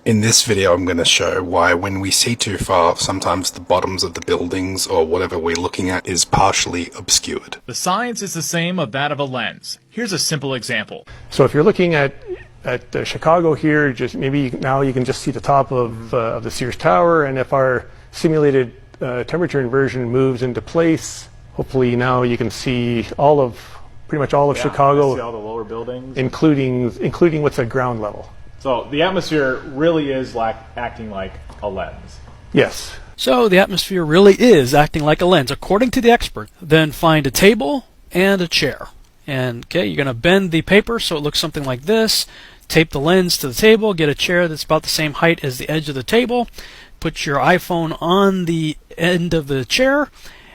In this video I'm going to show why when we see too far, sometimes the bottoms of the buildings or whatever we're looking at is partially obscured. The science is the same of that of a lens. Here's a simple example. So if you're looking at Chicago here, just maybe now you can just see the top of the Sears Tower, and if our simulated temperature inversion moves into place, hopefully now you can see pretty much all of Chicago, see all the lower buildings, including what's at ground level. So the atmosphere really is acting like a lens. Yes. So the atmosphere really is acting like a lens, according to the expert. Then find a table and a chair. And okay, you're going to bend the paper so it looks something like this. Tape the lens to the table. Get a chair that's about the same height as the edge of the table. Put your iPhone on the end of the chair,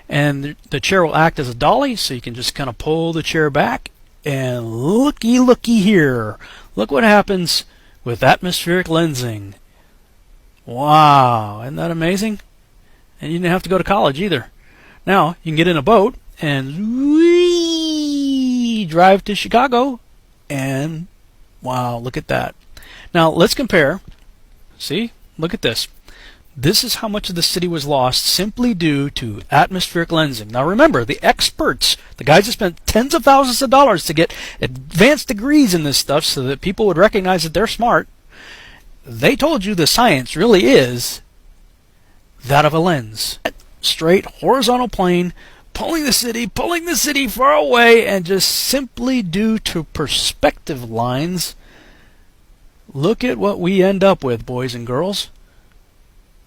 and the chair will act as a dolly, so you can just kind of pull the chair back. And looky here. Look what happens with atmospheric lensing. Wow, isn't that amazing? And you didn't have to go to college either. Now, you can get in a boat and drive to Chicago, and wow, look at that. Now, let's compare. See? Look at this. This is how much of the city was lost simply due to atmospheric lensing. Now remember, the experts, the guys that spent tens of thousands of dollars to get advanced degrees in this stuff so that people would recognize that they're smart, they told you the science really is that of a lens. Straight horizontal plane, pulling the city far away, and just simply due to perspective lines, look at what we end up with, boys and girls.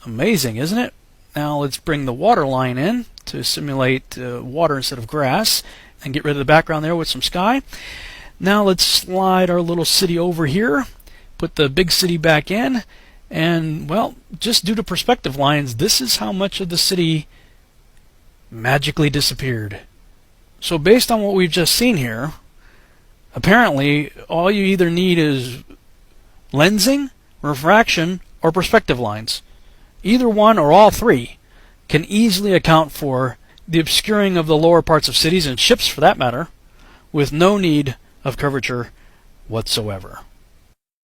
Amazing, isn't it? Now let's bring the water line in to simulate water instead of grass and get rid of the background there with some sky. Now let's slide our little city over here, put the big city back in, and well, just due to perspective lines, this is how much of the city magically disappeared. So based on what we've just seen here, apparently all you either need is lensing, refraction, or perspective lines. Either one or all three can easily account for the obscuring of the lower parts of cities and ships for that matter, with no need of curvature whatsoever.